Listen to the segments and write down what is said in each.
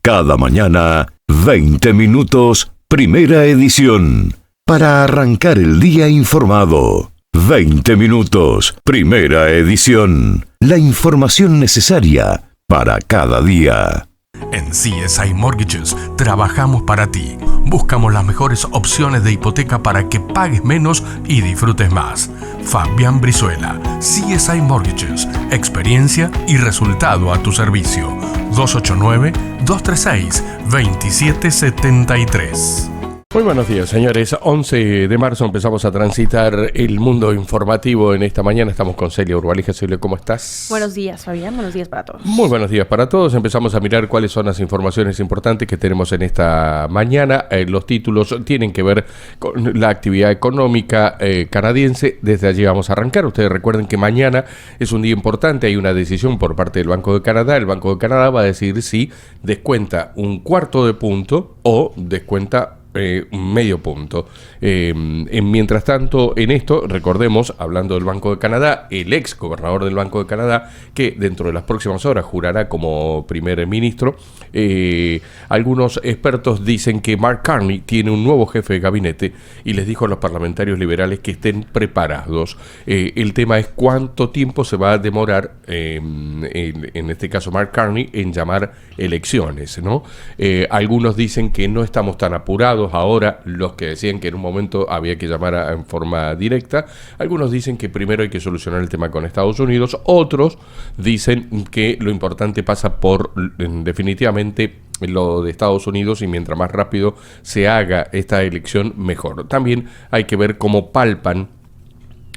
Cada mañana, 20 minutos, primera edición. Para arrancar el día informado. 20 minutos, primera edición. La información necesaria para cada día. En CSI Mortgages trabajamos para ti. Buscamos las mejores opciones de hipoteca para que pagues menos y disfrutes más. Fabián Brizuela, CSI Mortgages, experiencia y resultado a tu servicio. 289-236-2773. Muy buenos días, señores. 11 de marzo empezamos a transitar el mundo informativo en esta mañana. Estamos con Celia Urbalija. Celia, ¿cómo estás? Buenos días, Fabián. Buenos días para todos. Muy buenos días para todos. Empezamos a mirar cuáles son las informaciones importantes que tenemos en esta mañana. Los títulos tienen que ver con la actividad económica canadiense. Desde allí vamos a arrancar. Ustedes recuerden que mañana es un día importante. Hay una decisión por parte del Banco de Canadá. El Banco de Canadá va a decidir si descuenta un cuarto de punto o descuenta medio punto. Mientras tanto, en esto, recordemos, hablando del Banco de Canadá, el ex gobernador del Banco de Canadá, que dentro de las próximas horas jurará como primer ministro, algunos expertos dicen que Mark Carney tiene un nuevo jefe de gabinete y les dijo a los parlamentarios liberales que estén preparados. El tema es cuánto tiempo se va a demorar, en este caso Mark Carney, en llamar elecciones, ¿no? Algunos dicen que no estamos tan apurados ahora, los que decían que en un momento había que llamar en forma directa. Algunos dicen que primero hay que solucionar el tema con Estados Unidos. Otros dicen que lo importante pasa por definitivamente lo de Estados Unidos, y mientras más rápido se haga esta elección, mejor. También hay que ver cómo palpan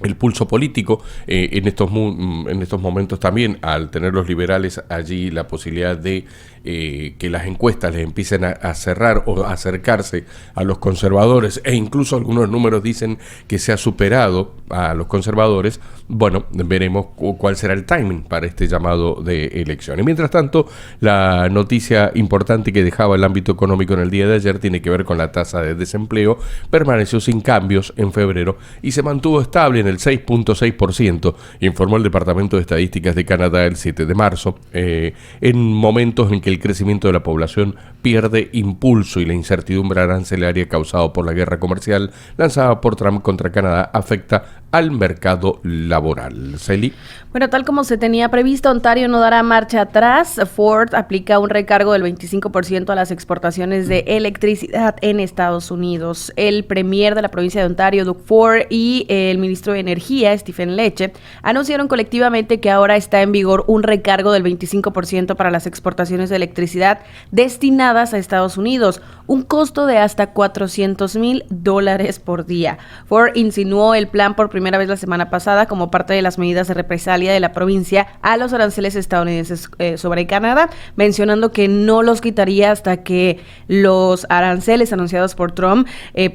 el pulso político en estos momentos también, al tener los liberales allí la posibilidad de que las encuestas les empiecen a cerrar o a acercarse a los conservadores, e incluso algunos números dicen que se ha superado a los conservadores. Bueno, veremos cuál será el timing para este llamado de elección. Y mientras tanto, la noticia importante que dejaba el ámbito económico en el día de ayer tiene que ver con la tasa de desempleo. Permaneció sin cambios en febrero y se mantuvo estable en el 6.6%, informó el Departamento de Estadísticas de Canadá el 7 de marzo, en momentos en que el crecimiento de la población pierde impulso y la incertidumbre arancelaria causada por la guerra comercial lanzada por Trump contra Canadá afecta al mercado laboral. Celi. Bueno, tal como se tenía previsto, Ontario no dará marcha atrás. Ford aplica un recargo del 25% a las exportaciones de electricidad en Estados Unidos. El premier de la provincia de Ontario, Doug Ford, y el ministro de Energía, Stephen Lecce, anunciaron colectivamente que ahora está en vigor un recargo del 25% para las exportaciones de electricidad destinadas a Estados Unidos, un costo de hasta $400,000 por día. Ford insinuó el plan por primera vez la semana pasada como parte de las medidas de represalia de la provincia a los aranceles estadounidenses sobre Canadá, mencionando que no los quitaría hasta que los aranceles anunciados por Trump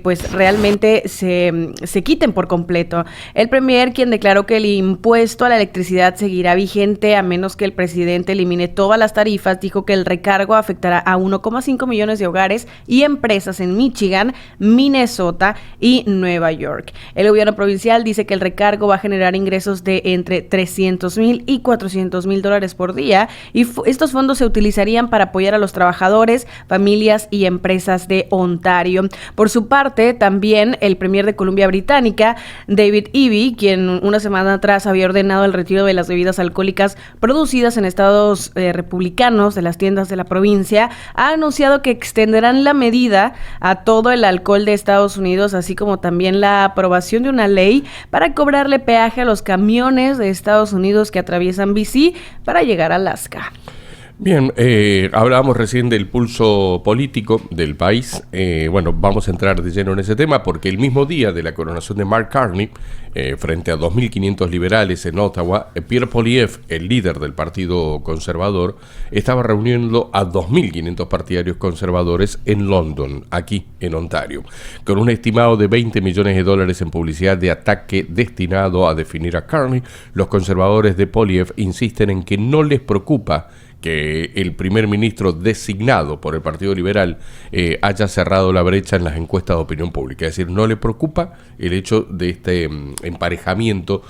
pues realmente se quiten por completo. El premier, quien declaró que el impuesto a la electricidad seguirá vigente a menos que el presidente elimine todas las tarifas, dijo que el recargo afectará a 1,5 millones de hogares y empresas en Michigan, Minnesota y Nueva York. El gobierno provincial dice que el recargo va a generar ingresos de entre $300,000 y $400,000 por día, y estos fondos se utilizarían para apoyar a los trabajadores, familias y empresas de Ontario. Por su parte, también el premier de Columbia Británica, David Eby, quien una semana atrás había ordenado el retiro de las bebidas alcohólicas producidas en estados republicanos de las tiendas de la provincia, ha anunciado que extenderán la medida a todo el alcohol de Estados Unidos, así como también la aprobación de una ley para cobrarle peaje a los camiones de Estados Unidos que atraviesan BC para llegar a Alaska. Bien, hablábamos recién del pulso político del país. Bueno, vamos a entrar de lleno en ese tema porque el mismo día de la coronación de Mark Carney, frente a 2.500 liberales en Ottawa, Pierre Poilievre, el líder del Partido Conservador, estaba reuniendo a 2.500 partidarios conservadores en London, aquí en Ontario, con un estimado de $20 millones en publicidad de ataque destinado a definir a Carney. Los conservadores de Poilievre insisten en que no les preocupa que el primer ministro designado por el Partido Liberal haya cerrado la brecha en las encuestas de opinión pública. Es decir, no le preocupa el hecho de este emparejamiento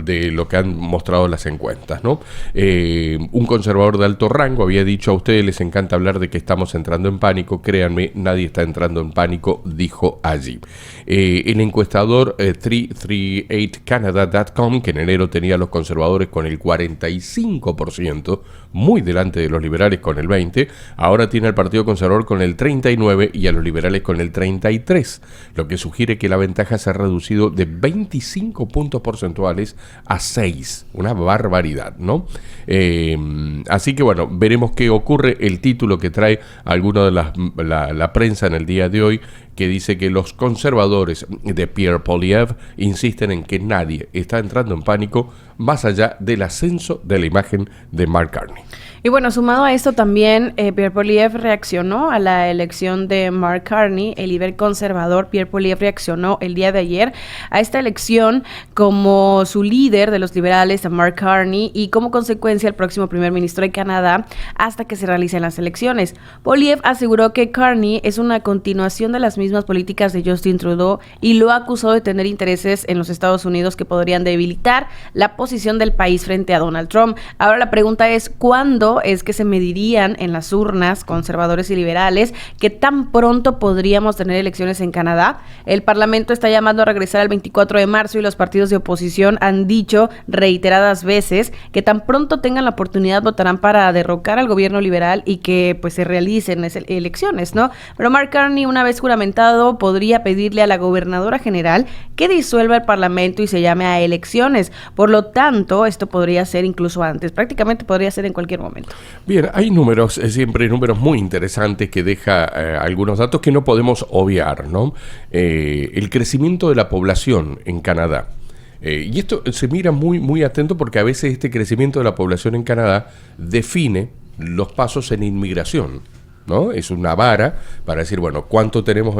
de lo que han mostrado las encuestas, ¿no? Un conservador de alto rango había dicho: a ustedes les encanta hablar de que estamos entrando en pánico, créanme, nadie está entrando en pánico, dijo allí. El encuestador 338canada.com, que en enero tenía a los conservadores con el 45%, muy delante de los liberales con el 20%, ahora tiene al Partido Conservador con el 39% y a los liberales con el 33%, lo que sugiere que la ventaja se ha reducido de 25 puntos porcentuales a 6, una barbaridad, ¿no? Así que bueno, veremos qué ocurre. El título que trae alguno de la prensa en el día de hoy, que dice que los conservadores de Pierre Poilievre insisten en que nadie está entrando en pánico más allá del ascenso de la imagen de Mark Carney. Y bueno, sumado a esto también, Pierre Poilievre reaccionó a la elección de Mark Carney. El líder conservador Pierre Poilievre reaccionó el día de ayer a esta elección como su líder de los liberales, a Mark Carney, y como consecuencia el próximo primer ministro de Canadá hasta que se realicen las elecciones. Poilievre aseguró que Carney es una continuación de las mismas políticas de Justin Trudeau y lo acusó de tener intereses en los Estados Unidos que podrían debilitar la posición del país frente a Donald Trump. Ahora la pregunta es: ¿cuándo es que se medirían en las urnas conservadores y liberales? ¿Qué tan pronto podríamos tener elecciones en Canadá? El Parlamento está llamando a regresar el 24 de marzo y los partidos de oposición han dicho reiteradas veces que tan pronto tengan la oportunidad votarán para derrocar al gobierno liberal y que pues se realicen elecciones, ¿no? Pero Mark Carney, una vez juramentado, podría pedirle a la gobernadora general que disuelva el Parlamento y se llame a elecciones. Por lo tanto, esto podría ser incluso antes, prácticamente podría ser en cualquier momento. Bien, hay números, siempre números muy interesantes que deja algunos datos que no podemos obviar, ¿no? El crecimiento de la población en Canadá. Y esto se mira muy, muy atento porque a veces este crecimiento de la población en Canadá define los pasos en inmigración, ¿no? Es una vara para decir, bueno, ¿cuánto tenemos?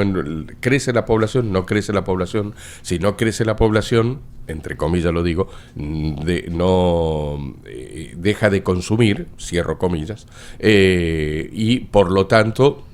¿Crece la población? ¿No crece la población? Si no crece la población, entre comillas lo digo, deja de consumir, cierro comillas, y por lo tanto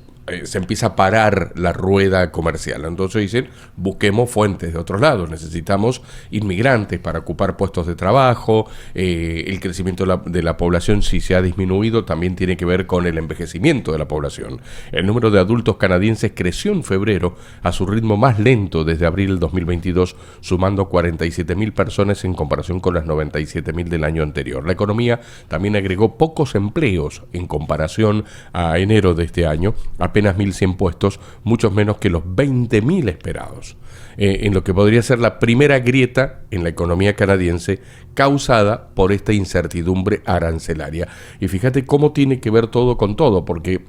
se empieza a parar la rueda comercial. Entonces dicen, busquemos fuentes de otros lados, necesitamos inmigrantes para ocupar puestos de trabajo. El crecimiento de la población, si se ha disminuido, también tiene que ver con el envejecimiento de la población. El número de adultos canadienses creció en febrero a su ritmo más lento desde abril del 2022, sumando 47,000 personas en comparación con las 97,000 del año anterior. La economía también agregó pocos empleos en comparación a enero de este año, apenas 1,100 puestos, muchos menos que los 20,000 esperados, en lo que podría ser la primera grieta en la economía canadiense causada por esta incertidumbre arancelaria. Y fíjate cómo tiene que ver todo con todo, porque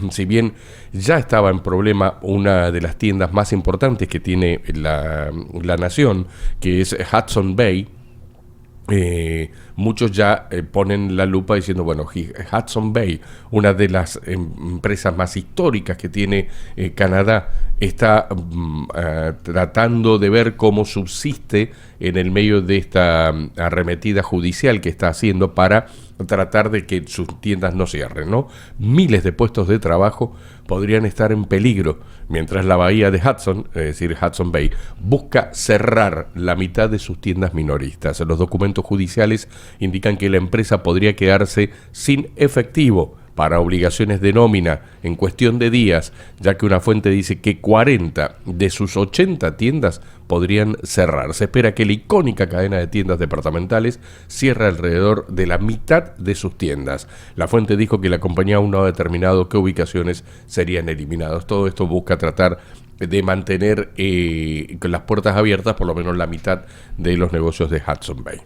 si bien ya estaba en problema una de las tiendas más importantes que tiene la nación, que es Hudson Bay, muchos ya ponen la lupa diciendo, bueno, Hudson Bay, una de las empresas más históricas que tiene Canadá, está tratando de ver cómo subsiste en el medio de esta arremetida judicial que está haciendo para tratar de que sus tiendas no cierren, ¿no? Miles de puestos de trabajo podrían estar en peligro, mientras la bahía de Hudson, es decir, Hudson Bay, busca cerrar la mitad de sus tiendas minoristas. Los documentos judiciales indican que la empresa podría quedarse sin efectivo para obligaciones de nómina en cuestión de días, ya que una fuente dice que 40 de sus 80 tiendas podrían cerrar. Se espera que la icónica cadena de tiendas departamentales cierre alrededor de la mitad de sus tiendas. La fuente dijo que la compañía aún no ha determinado qué ubicaciones serían eliminadas. Todo esto busca tratar de mantener con las puertas abiertas por lo menos la mitad de los negocios de Hudson Bay.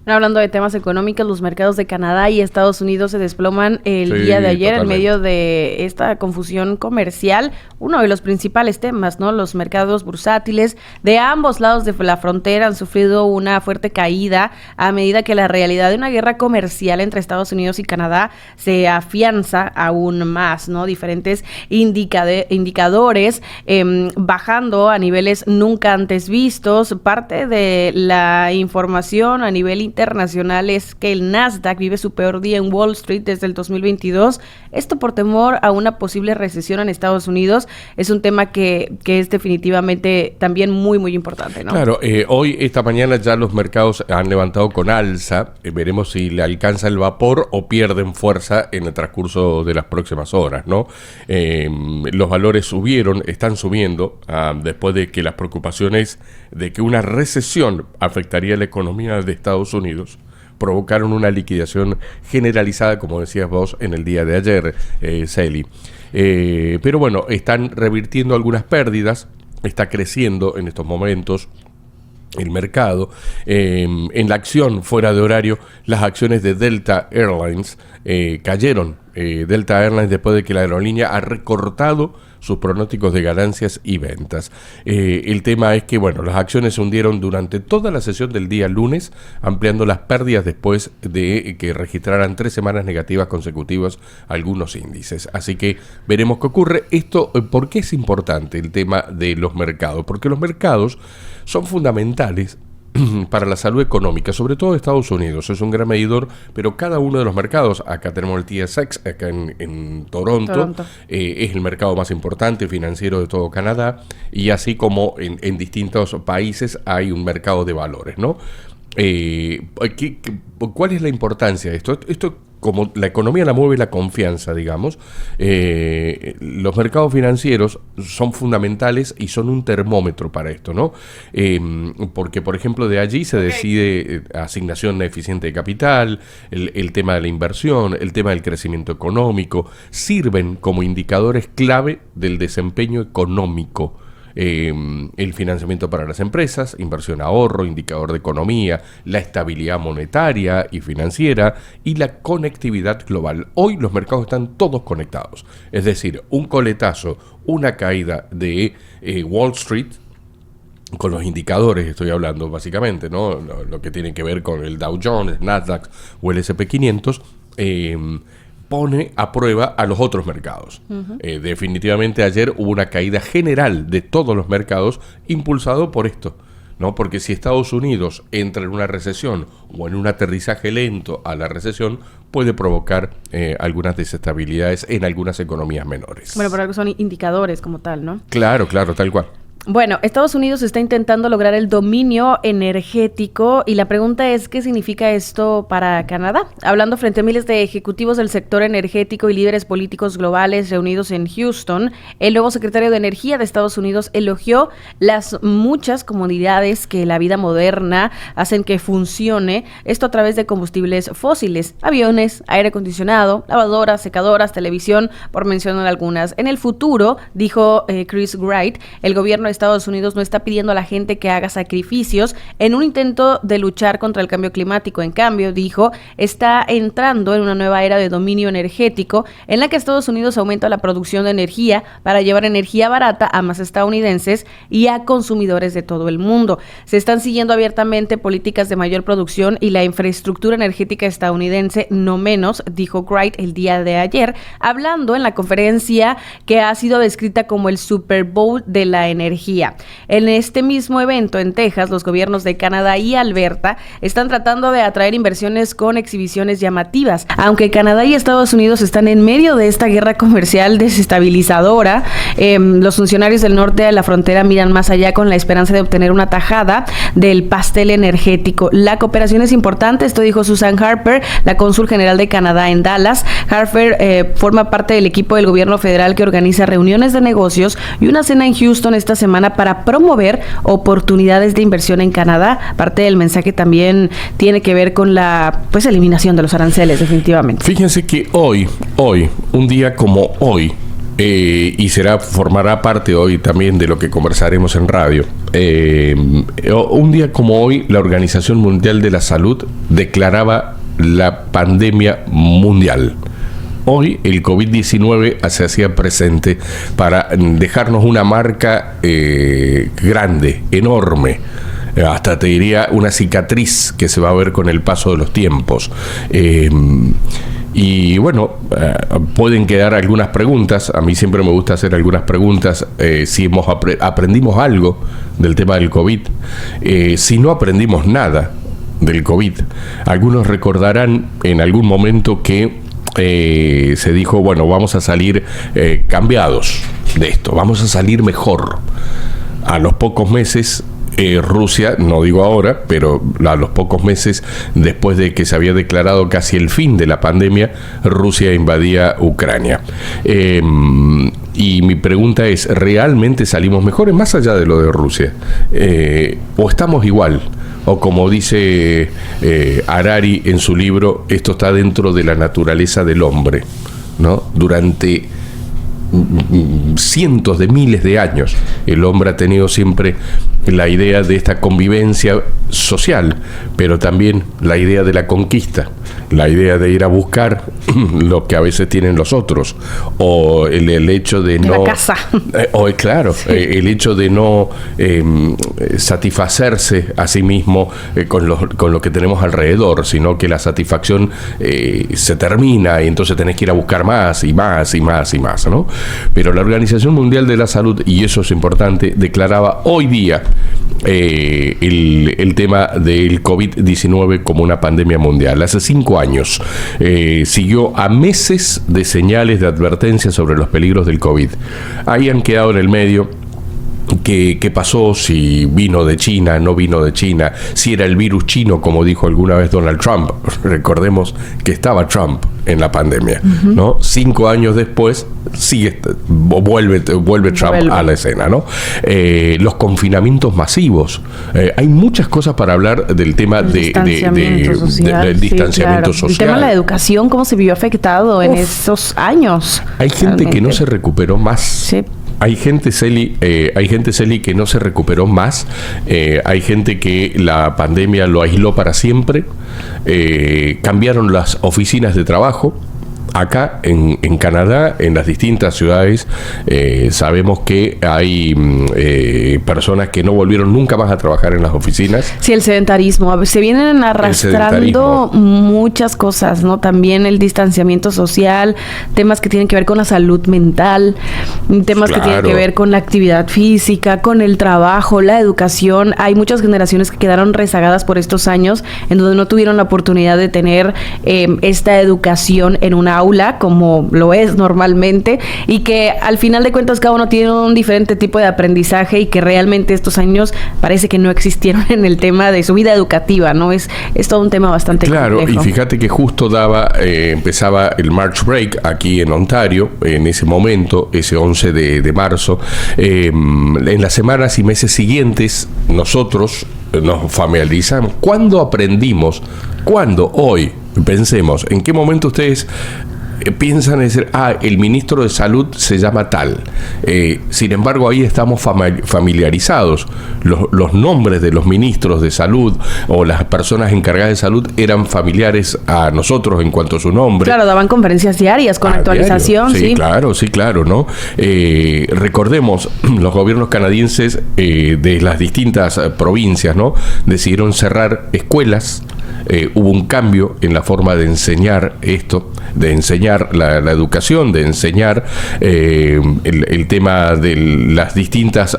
Bueno, hablando de temas económicos, los mercados de Canadá y Estados Unidos se desploman el día de ayer totalmente. En medio de esta confusión comercial. Uno de los principales temas, ¿no? Los mercados bursátiles de ambos lados de la frontera han sufrido una fuerte caída a medida que la realidad de una guerra comercial entre Estados Unidos y Canadá se afianza aún más, ¿no? Diferentes indicadores bajando a niveles nunca antes vistos. Parte de la información a nivel internacional es que el Nasdaq vive su peor día en Wall Street desde el 2022. Esto por temor a una posible recesión en Estados Unidos. Es un tema que es definitivamente también muy, muy importante, ¿no? Claro, hoy, esta mañana ya los mercados han levantado con alza. Veremos si le alcanza el vapor o pierden fuerza en el transcurso de las próximas horas, ¿no? Los valores están subiendo después de que las preocupaciones de que una recesión afectaría la economía de Estados Unidos provocaron una liquidación generalizada, como decías vos, en el día de ayer, Celi. Pero bueno, están revirtiendo algunas pérdidas, está creciendo en estos momentos el mercado. En la acción fuera de horario, las acciones de Delta Airlines cayeron. Delta Airlines, después de que la aerolínea ha recortado sus pronósticos de ganancias y ventas. El tema es que, bueno, las acciones se hundieron durante toda la sesión del día lunes, ampliando las pérdidas después de que registraran 3 semanas negativas consecutivas algunos índices. Así que veremos qué ocurre. Esto, ¿por qué es importante el tema de los mercados? Porque los mercados son fundamentales para la salud económica, sobre todo Estados Unidos. Es un gran medidor, pero cada uno de los mercados, acá tenemos el TSX, acá en Toronto. Es el mercado más importante financiero de todo Canadá, y así como en distintos países hay un mercado de valores, ¿no? ¿Cuál es la importancia de esto? Esto, como la economía la mueve la confianza, digamos, los mercados financieros son fundamentales y son un termómetro para esto, ¿no? Porque, por ejemplo, de allí se decide asignación eficiente de capital, el tema de la inversión, el tema del crecimiento económico, sirven como indicadores clave del desempeño económico. El financiamiento para las empresas, inversión ahorro, indicador de economía, la estabilidad monetaria y financiera y la conectividad global. Hoy los mercados están todos conectados, es decir, un coletazo, una caída de Wall Street, con los indicadores estoy hablando básicamente, ¿no? Lo que tiene que ver con el Dow Jones, Nasdaq o el S&P 500, pone a prueba a los otros mercados. Definitivamente ayer hubo una caída general de todos los mercados impulsado por esto, ¿no? Porque si Estados Unidos entra en una recesión o en un aterrizaje lento a la recesión, puede provocar algunas desestabilidades en algunas economías menores. Bueno, pero son indicadores como tal, ¿no? Claro, tal cual. Bueno, Estados Unidos está intentando lograr el dominio energético y la pregunta es, ¿qué significa esto para Canadá? Hablando frente a miles de ejecutivos del sector energético y líderes políticos globales reunidos en Houston, el nuevo secretario de Energía de Estados Unidos elogió las muchas comodidades que la vida moderna hacen que funcione, esto a través de combustibles fósiles, aviones, aire acondicionado, lavadoras, secadoras, televisión, por mencionar algunas. En el futuro, dijo Chris Wright, el gobierno de Estados Unidos no está pidiendo a la gente que haga sacrificios en un intento de luchar contra el cambio climático. En cambio, dijo, está entrando en una nueva era de dominio energético en la que Estados Unidos aumenta la producción de energía para llevar energía barata a más estadounidenses y a consumidores de todo el mundo. Se están siguiendo abiertamente políticas de mayor producción y la infraestructura energética estadounidense no menos, dijo Wright el día de ayer, hablando en la conferencia que ha sido descrita como el Super Bowl de la energía. En este mismo evento en Texas, los gobiernos de Canadá y Alberta están tratando de atraer inversiones con exhibiciones llamativas. Aunque Canadá y Estados Unidos están en medio de esta guerra comercial desestabilizadora, los funcionarios del norte de la frontera miran más allá con la esperanza de obtener una tajada del pastel energético. La cooperación es importante, esto dijo Susan Harper, la cónsul general de Canadá en Dallas. Harper forma parte del equipo del gobierno federal que organiza reuniones de negocios y una cena en Houston esta semana para promover oportunidades de inversión en Canadá. Parte del mensaje también tiene que ver con la eliminación de los aranceles, definitivamente. Fíjense que hoy, un día como hoy, y formará parte hoy también de lo que conversaremos en radio. Un día como hoy, la Organización Mundial de la Salud declaraba la pandemia mundial. Hoy el COVID-19 se hacía presente para dejarnos una marca grande, enorme, hasta te diría una cicatriz que se va a ver con el paso de los tiempos. Y bueno, pueden quedar algunas preguntas. A mí siempre me gusta hacer algunas preguntas. Si aprendimos algo del tema del COVID, si no aprendimos nada del COVID. Algunos recordarán en algún momento que se dijo, bueno, vamos a salir cambiados de esto, vamos a salir mejor. A los pocos meses, Rusia, no digo ahora, pero a los pocos meses después de que se había declarado casi el fin de la pandemia, Rusia invadía Ucrania. Y mi pregunta es, ¿realmente salimos mejores más allá de lo de Rusia? ¿O estamos igual? O como dice Harari en su libro, esto está dentro de la naturaleza del hombre, ¿no? Durante cientos de miles de años el hombre ha tenido siempre la idea de esta convivencia social, pero también la idea de la conquista, la idea de ir a buscar lo que a veces tienen los otros, o el hecho de no... La casa. Claro, sí. El hecho de no satisfacerse a sí mismo con lo que tenemos alrededor, sino que la satisfacción se termina y entonces tenés que ir a buscar más y más y más y más, ¿no? Pero la Organización Mundial de la Salud, y eso es importante, declaraba hoy día el tema del COVID-19 como una pandemia mundial. Hace 5 años siguió a meses de señales de advertencia sobre los peligros del COVID. Ahí han quedado en el medio qué pasó, si vino de China, no vino de China, si era el virus chino, como dijo alguna vez Donald Trump. Recordemos que estaba Trump en la pandemia, ¿no? 5 años después vuelve Trump a la escena, ¿no? Los confinamientos masivos. Hay muchas cosas para hablar del tema del distanciamiento social. El tema de la educación, cómo se vio afectado en esos años. Hay gente que no se recuperó más. Sí. Hay gente, Celi, que no se recuperó más. Hay gente que la pandemia lo aisló para siempre. Cambiaron las oficinas de trabajo. Acá en Canadá, en las distintas ciudades, sabemos que hay personas que no volvieron nunca más a trabajar en las oficinas. Sí, el sedentarismo. Se vienen arrastrando muchas cosas, ¿no? También el distanciamiento social, temas que tienen que ver con la salud mental, temas que tienen que ver con la actividad física, con el trabajo, la educación. Hay muchas generaciones que quedaron rezagadas por estos años, en donde no tuvieron la oportunidad de tener esta educación en una aula, como lo es normalmente, y que al final de cuentas cada uno tiene un diferente tipo de aprendizaje, y que realmente estos años parece que no existieron en el tema de su vida educativa, ¿no? Es todo un tema bastante complejo. Y fíjate que justo empezaba el March Break aquí en Ontario, en ese momento, ese 11 de marzo. En las semanas y meses siguientes, nosotros nos familiarizamos. ¿Cuándo aprendimos? ¿Cuándo? Hoy. Pensemos, ¿en qué momento ustedes piensan en decir, el ministro de Salud se llama tal? Sin embargo, ahí estamos familiarizados. Los nombres de los ministros de Salud o las personas encargadas de salud eran familiares a nosotros en cuanto a su nombre. Claro, daban conferencias diarias con actualización. Sí, claro, ¿no? Recordemos, los gobiernos canadienses de las distintas provincias, ¿no?, decidieron cerrar escuelas. Hubo un cambio en la forma de enseñar esto, de enseñar la educación, de enseñar el tema de las distintas...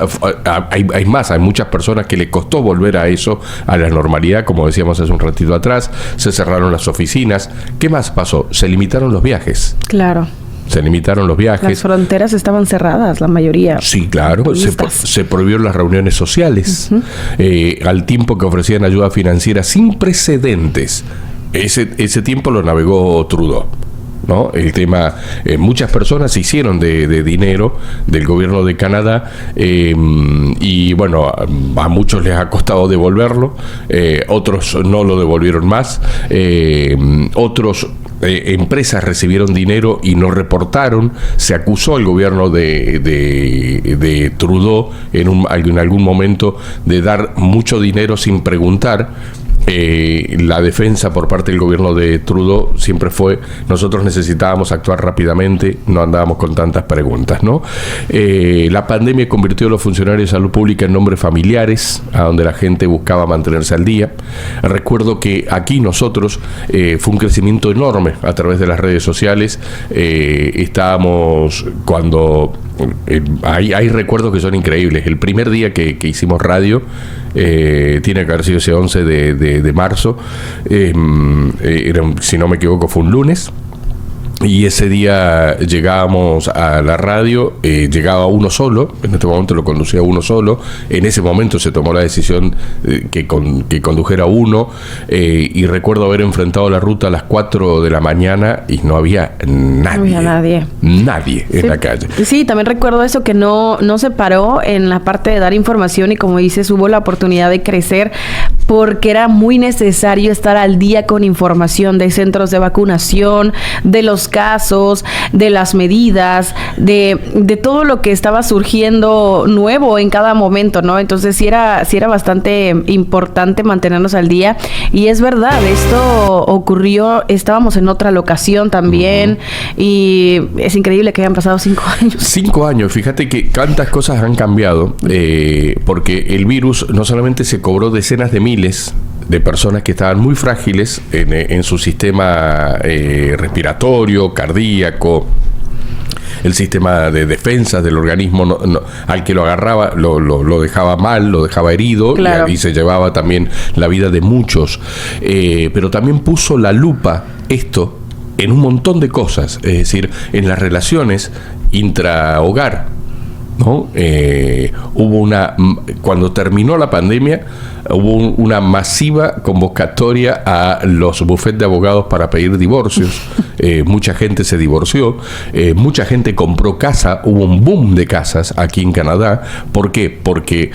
Hay muchas personas que le costó volver a eso, a la normalidad, como decíamos hace un ratito atrás. Se cerraron las oficinas. ¿Qué más pasó? Se limitaron los viajes. Claro. Se limitaron los viajes. Las fronteras estaban cerradas, la mayoría. Sí, claro. Se prohibieron las reuniones sociales. Al tiempo que ofrecían ayuda financiera sin precedentes. Ese tiempo lo navegó Trudeau, ¿no? El tema, muchas personas se hicieron de dinero del gobierno de Canadá, y bueno, a muchos les ha costado devolverlo, otros no lo devolvieron más, otros empresas recibieron dinero y no reportaron. Se acusó al gobierno de Trudeau en algún momento de dar mucho dinero sin preguntar. la defensa por parte del gobierno de Trudeau siempre fue: nosotros necesitábamos actuar rápidamente, no andábamos con tantas preguntas, ¿no? La pandemia convirtió a los funcionarios de salud pública en nombres familiares, a donde la gente buscaba mantenerse al día. Recuerdo que aquí nosotros fue un crecimiento enorme a través de las redes sociales. Estábamos cuando... hay recuerdos que son increíbles. El primer día que hicimos radio, tiene que haber sido ese 11 de marzo, si no me equivoco fue un lunes. Y ese día llegábamos a la radio, llegaba uno solo, en este momento lo conducía uno solo, en ese momento se tomó la decisión que condujera uno, y recuerdo haber enfrentado la ruta a las 4 de la mañana y no había nadie. Nadie en la calle. Sí, también recuerdo eso, que no se paró en la parte de dar información, y como dices, hubo la oportunidad de crecer porque era muy necesario estar al día con información de centros de vacunación, de los casos, de las medidas, de todo lo que estaba surgiendo nuevo en cada momento, ¿no? Entonces sí era bastante importante mantenernos al día. Y es verdad, esto ocurrió, estábamos en otra locación también, y es increíble que hayan pasado 5 años. 5 años, fíjate que cuántas cosas han cambiado, porque el virus no solamente se cobró decenas de miles de personas que estaban muy frágiles en su sistema respiratorio, cardíaco, el sistema de defensas del organismo, al que lo agarraba lo dejaba mal, lo dejaba herido, claro, y se llevaba también la vida de muchos. Pero también puso la lupa esto en un montón de cosas, es decir, en las relaciones intrahogar, ¿no? Cuando terminó la pandemia, hubo una masiva convocatoria a los bufetes de abogados para pedir divorcios. Mucha gente se divorció, mucha gente compró casa, hubo un boom de casas aquí en Canadá. ¿Por qué? Porque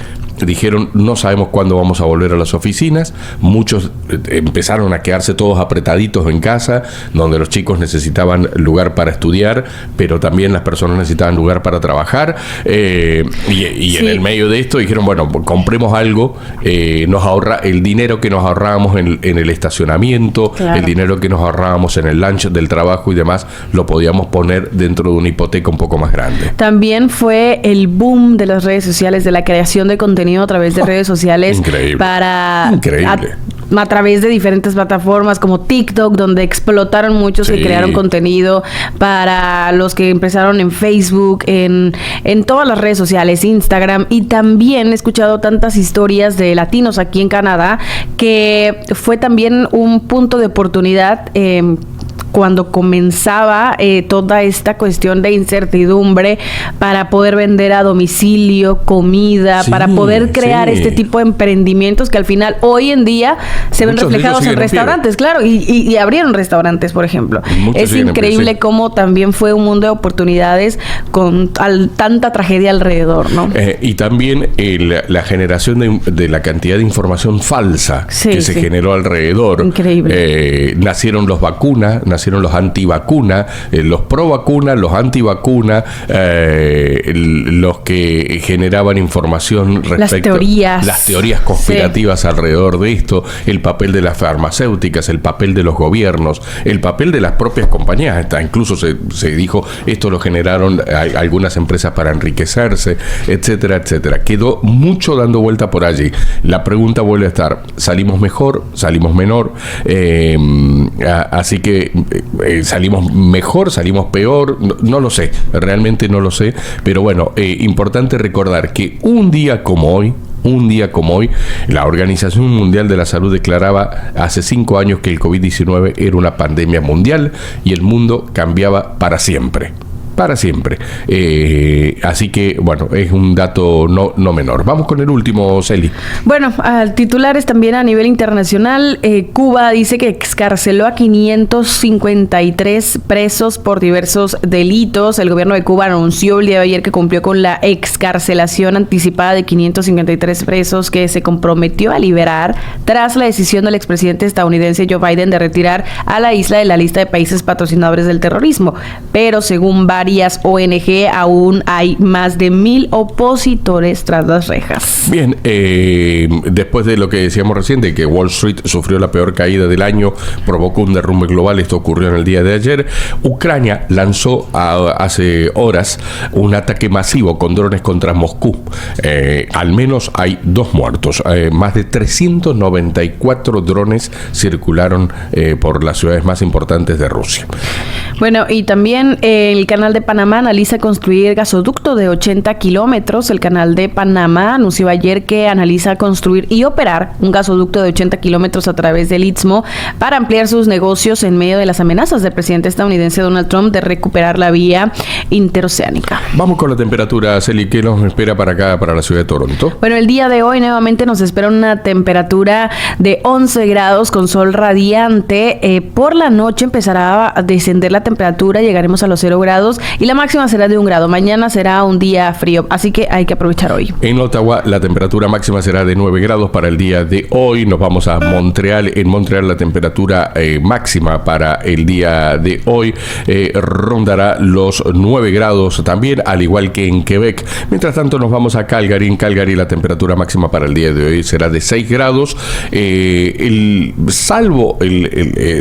dijeron, no sabemos cuándo vamos a volver a las oficinas. Muchos empezaron a quedarse todos apretaditos en casa, donde los chicos necesitaban lugar para estudiar, pero también las personas necesitaban lugar para trabajar. Y en el medio de esto dijeron, bueno, compremos algo, nos ahorra el dinero que nos ahorrábamos en el estacionamiento, claro, el dinero que nos ahorrábamos en el lunch del trabajo y demás, lo podíamos poner dentro de una hipoteca un poco más grande. También fue el boom de las redes sociales, de la creación de contenido a través de redes sociales. Increíble. A través de diferentes plataformas como TikTok, donde explotaron muchos que crearon contenido, para los que empezaron en Facebook, en todas las redes sociales, Instagram. Y también he escuchado tantas historias de latinos aquí en Canadá, que fue también un punto de oportunidad cuando comenzaba toda esta cuestión de incertidumbre, para poder vender a domicilio comida, para poder crear este tipo de emprendimientos que al final hoy en día se ven reflejados en restaurantes, claro, y abrieron restaurantes, por ejemplo. Es increíble cómo también fue un mundo de oportunidades con tanta tragedia alrededor, ¿no? Y también la generación de la cantidad de información falsa que se generó alrededor. Increíble. Nacieron los vacunas, nacieron los antivacunas, los pro vacunas, los antivacunas, los que generaban información respecto a las teorías conspirativas alrededor de esto, el papel de las farmacéuticas, el papel de los gobiernos, el papel de las propias compañías. Hasta incluso se dijo, esto lo generaron algunas empresas para enriquecerse, etcétera, etcétera. Quedó mucho dando vuelta por allí. La pregunta vuelve a estar, ¿salimos mejor? ¿Salimos menor? Así que salimos mejor, salimos peor, no lo sé, realmente no lo sé, pero bueno, importante recordar que un día como hoy, la Organización Mundial de la Salud declaraba hace 5 años que el COVID-19 era una pandemia mundial y el mundo cambiaba para siempre. Así que, bueno, es un dato no menor. Vamos con el último, Celi. Bueno, titulares también a nivel internacional. Cuba dice que excarceló a 553 presos por diversos delitos. El gobierno de Cuba anunció el día de ayer que cumplió con la excarcelación anticipada de 553 presos que se comprometió a liberar tras la decisión del expresidente estadounidense Joe Biden de retirar a la isla de la lista de países patrocinadores del terrorismo. Pero según varios varias ONG, aún hay más de 1,000 opositores tras las rejas. Bien, después de lo que decíamos recién, de que Wall Street sufrió la peor caída del año, provocó un derrumbe global, esto ocurrió en el día de ayer. Ucrania lanzó hace horas un ataque masivo con drones contra Moscú. Al menos hay 2 muertos. Más de 394 drones circularon por las ciudades más importantes de Rusia. Bueno, y también el Canal de Panamá analiza construir gasoducto de 80 kilómetros. El Canal de Panamá anunció ayer que analiza construir y operar un gasoducto de 80 kilómetros a través del Istmo para ampliar sus negocios en medio de las amenazas del presidente estadounidense Donald Trump de recuperar la vía interoceánica. Vamos con la temperatura, Celi, ¿qué nos espera para acá, para la ciudad de Toronto? Bueno, el día de hoy nuevamente nos espera una temperatura de 11 grados con sol radiante. Por la noche empezará a descender la temperatura, llegaremos a los 0 grados y la máxima será de 1 grado. Mañana será un día frío, así que hay que aprovechar hoy. En Ottawa la temperatura máxima será de 9 grados para el día de hoy. Nos vamos a Montreal. En Montreal la temperatura máxima para el día de hoy rondará los 9 grados también, al igual que en Quebec. Mientras tanto nos vamos a Calgary. En Calgary la temperatura máxima para el día de hoy será de 6 grados.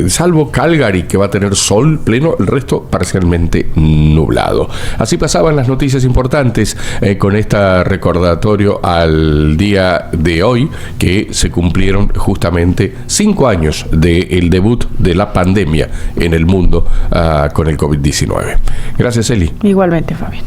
Salvo Calgary, que va a tener sol pleno, el resto parcialmente nublado. Así pasaban las noticias importantes con este recordatorio al día de hoy, que se cumplieron justamente 5 años del debut de la pandemia en el mundo con el COVID-19. Gracias, Eli. Igualmente, Fabián.